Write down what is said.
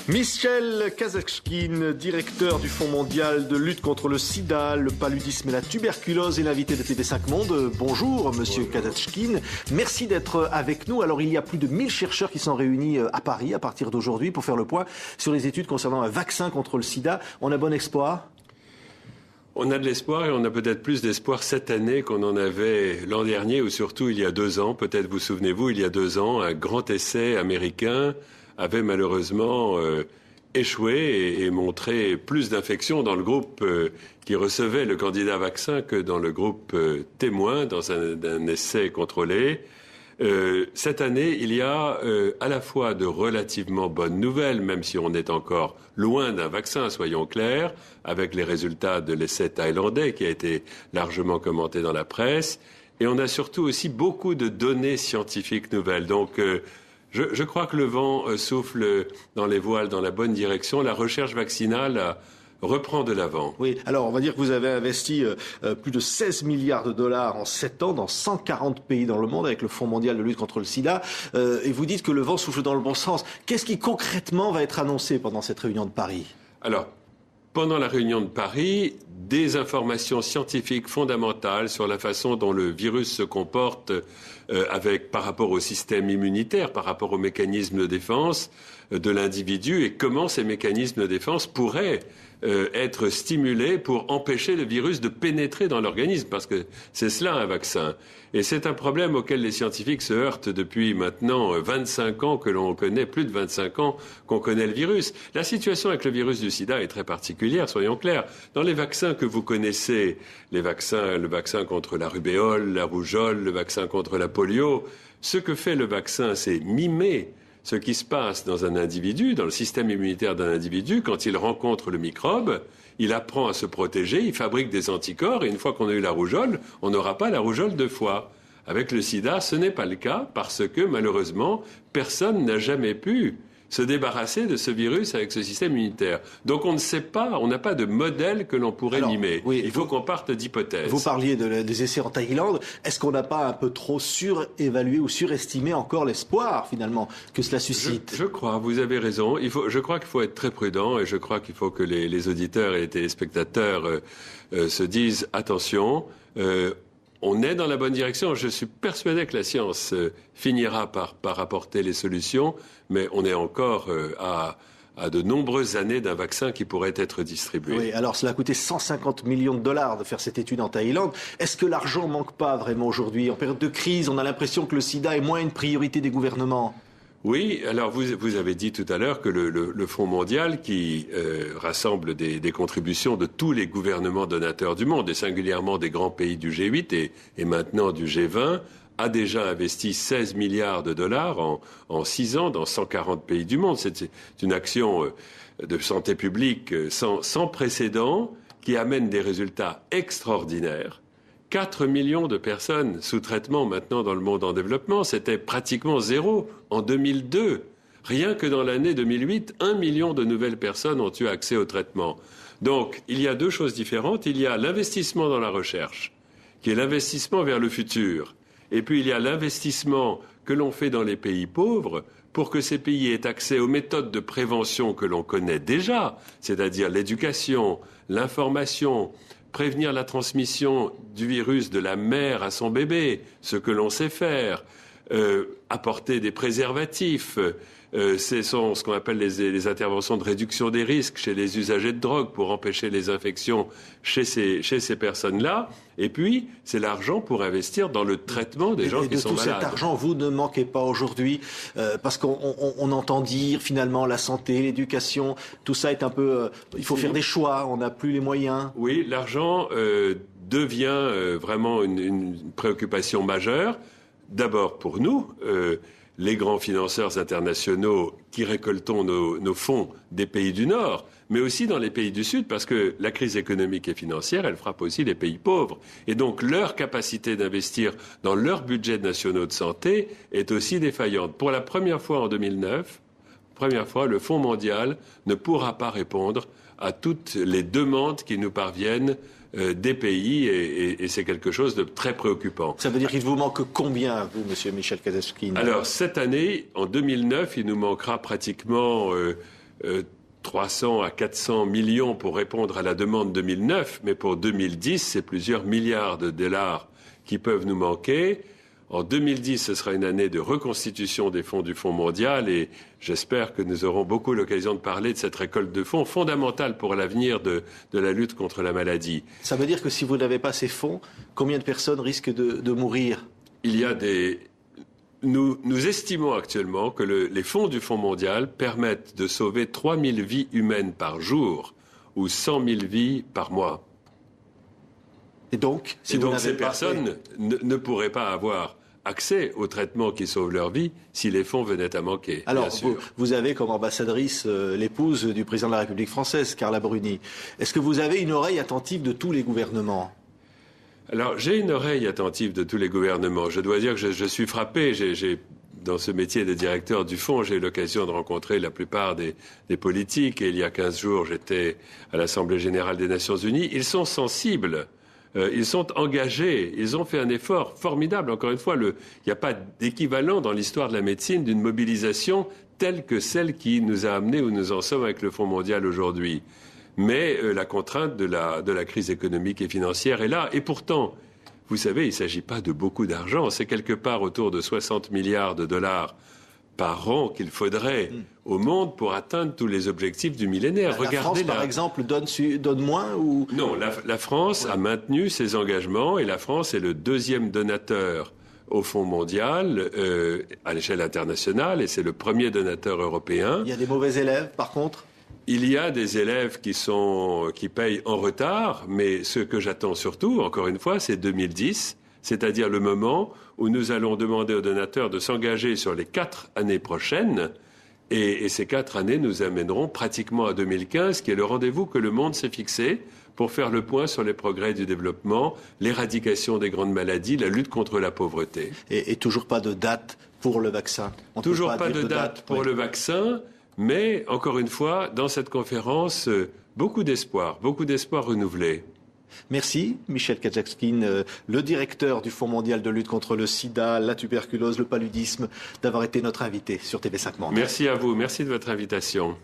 Michel Kazatchkine, directeur du Fonds mondial de lutte contre le sida, le paludisme et la tuberculose, est l'invité de TV5 Monde. Bonjour Monsieur Kazatchkine, merci d'être avec nous. Alors il y a plus de 1000 chercheurs qui sont réunis à Paris à partir d'aujourd'hui pour faire le point sur les études concernant un vaccin contre le sida. On a bon espoir ? On a de l'espoir et on a peut-être plus d'espoir cette année qu'on en avait l'an dernier ou surtout il y a 2 ans. Peut-être vous souvenez-vous, il y a 2 ans, un grand essai américain avait malheureusement échoué et montré plus d'infections dans le groupe qui recevait le candidat vaccin que dans le groupe témoin dans un essai contrôlé. Cette année, il y a à la fois de relativement bonnes nouvelles, même si on est encore loin d'un vaccin, soyons clairs, avec les résultats de l'essai thaïlandais qui a été largement commenté dans la presse. Et on a surtout aussi beaucoup de données scientifiques nouvelles. Donc, je crois que le vent souffle dans les voiles dans la bonne direction. La recherche vaccinale reprend de l'avant. Oui, alors on va dire que vous avez investi plus de 16 milliards de dollars en 7 ans dans 140 pays dans le monde avec le Fonds mondial de lutte contre le sida. Et vous dites que le vent souffle dans le bon sens. Qu'est-ce qui concrètement va être annoncé pendant cette réunion de Paris ? Alors, pendant la réunion de Paris, des informations scientifiques fondamentales sur la façon dont le virus se comporte par rapport au système immunitaire, par rapport aux mécanismes de défense de l'individu et comment ces mécanismes de défense pourraient être stimulés pour empêcher le virus de pénétrer dans l'organisme, parce que c'est cela un vaccin. Et c'est un problème auquel les scientifiques se heurtent depuis maintenant 25 ans que l'on connaît, plus de 25 ans qu'on connaît le virus. La situation avec le virus du sida est très particulière, soyons clairs. Dans les vaccins que vous connaissez, le vaccin contre la rubéole, la rougeole, le vaccin contre la polio, ce que fait le vaccin, c'est mimer ce qui se passe dans un individu, dans le système immunitaire d'un individu, quand il rencontre le microbe, il apprend à se protéger, il fabrique des anticorps, et une fois qu'on a eu la rougeole, on n'aura pas la rougeole 2 fois. Avec le sida, ce n'est pas le cas, parce que malheureusement, personne n'a jamais pu se débarrasser de ce virus avec ce système immunitaire. Donc on ne sait pas, on n'a pas de modèle que l'on pourrait mimer. Oui, il faut qu'on parte d'hypothèses. Vous parliez des essais en Thaïlande. Est-ce qu'on n'a pas un peu trop surévalué ou surestimé encore l'espoir, finalement, que cela suscite ? Je crois, vous avez raison. Je crois qu'il faut être très prudent et je crois qu'il faut que les auditeurs et les téléspectateurs se disent attention. On est dans la bonne direction. Je suis persuadé que la science finira par apporter les solutions, mais on est encore à de nombreuses années d'un vaccin qui pourrait être distribué. Oui, alors cela a coûté 150 millions de dollars de faire cette étude en Thaïlande. Est-ce que l'argent ne manque pas vraiment aujourd'hui ? En période de crise, on a l'impression que le sida est moins une priorité des gouvernements. Oui, alors vous avez dit tout à l'heure que le Fonds mondial, qui rassemble des contributions de tous les gouvernements donateurs du monde, et singulièrement des grands pays du G8 et maintenant du G20, a déjà investi 16 milliards de dollars en 6 ans dans 140 pays du monde. C'est une action de santé publique sans précédent qui amène des résultats extraordinaires. 4 millions de personnes sous traitement maintenant dans le monde en développement, c'était pratiquement 0 en 2002. Rien que dans l'année 2008, 1 million de nouvelles personnes ont eu accès au traitement. Donc, il y a 2 choses différentes. Il y a l'investissement dans la recherche, qui est l'investissement vers le futur. Et puis, il y a l'investissement que l'on fait dans les pays pauvres pour que ces pays aient accès aux méthodes de prévention que l'on connaît déjà, c'est-à-dire l'éducation, l'information, prévenir la transmission du virus de la mère à son bébé, ce que l'on sait faire, apporter des préservatifs, ce sont ce qu'on appelle les interventions de réduction des risques chez les usagers de drogue pour empêcher les infections chez ces personnes-là. Et puis, c'est l'argent pour investir dans le traitement des gens qui sont malades. Et de tout cet argent, vous ne manquez pas aujourd'hui, parce qu'on entend dire finalement la santé, l'éducation, tout ça est un peu... il faut faire des choix, on n'a plus les moyens. Oui, l'argent devient vraiment une préoccupation majeure. D'abord pour nous, les grands financeurs internationaux qui récoltons nos fonds des pays du Nord, mais aussi dans les pays du Sud, parce que la crise économique et financière, elle frappe aussi les pays pauvres. Et donc leur capacité d'investir dans leurs budgets nationaux de santé est aussi défaillante. Pour la première fois en 2009, le Fonds mondial ne pourra pas répondre à toutes les demandes qui nous parviennent des pays et c'est quelque chose de très préoccupant. Ça veut dire qu'il vous manque combien, vous, monsieur Michel Kazatchkine ? Alors, cette année, en 2009, il nous manquera pratiquement 300 à 400 millions pour répondre à la demande 2009, mais pour 2010, c'est plusieurs milliards de dollars qui peuvent nous manquer. En 2010, ce sera une année de reconstitution des fonds du Fonds mondial et j'espère que nous aurons beaucoup l'occasion de parler de cette récolte de fonds fondamentale pour l'avenir de la lutte contre la maladie. Ça veut dire que si vous n'avez pas ces fonds, combien de personnes risquent de mourir? Nous estimons actuellement que les fonds du Fonds mondial permettent de sauver 3000 vies humaines par jour ou 100 000 vies par mois. Et donc, ces personnes ne pourraient pas avoir accès aux traitements qui sauvent leur vie si les fonds venaient à manquer. Alors, vous avez comme ambassadrice l'épouse du président de la République française, Carla Bruni. Est-ce que vous avez une oreille attentive de tous les gouvernements? Alors, j'ai une oreille attentive de tous les gouvernements. Je dois dire que je suis frappé. Dans ce métier de directeur du fonds, j'ai eu l'occasion de rencontrer la plupart des politiques. Et il y a 15 jours, j'étais à l'Assemblée générale des Nations unies. Ils sont sensibles. Ils sont engagés, ils ont fait un effort formidable. Encore une fois, il n'y a pas d'équivalent dans l'histoire de la médecine d'une mobilisation telle que celle qui nous a amenés où nous en sommes avec le Fonds mondial aujourd'hui. Mais la contrainte de la crise économique et financière est là. Et pourtant, vous savez, il ne s'agit pas de beaucoup d'argent. C'est quelque part autour de 60 milliards de dollars par an qu'il faudrait au monde pour atteindre tous les objectifs du millénaire. La France, par exemple, donne moins ou... Non, la France a maintenu ses engagements et la France est le deuxième donateur au Fonds mondial à l'échelle internationale et c'est le premier donateur européen. Il y a des mauvais élèves, par contre? Il y a des élèves qui payent en retard, mais ce que j'attends surtout, encore une fois, c'est 2010, c'est-à-dire le moment où nous allons demander aux donateurs de s'engager sur les 4 années prochaines. Et ces 4 années nous amèneront pratiquement à 2015, qui est le rendez-vous que le monde s'est fixé pour faire le point sur les progrès du développement, l'éradication des grandes maladies, la lutte contre la pauvreté. Et toujours pas de date pour le vaccin. Toujours pas de date pour le vaccin, mais encore une fois, dans cette conférence, beaucoup d'espoir renouvelé. Merci, Michel Kazatchkine, le directeur du Fonds mondial de lutte contre le sida, la tuberculose, le paludisme, d'avoir été notre invité sur TV5 Monde. Merci à vous, merci de votre invitation.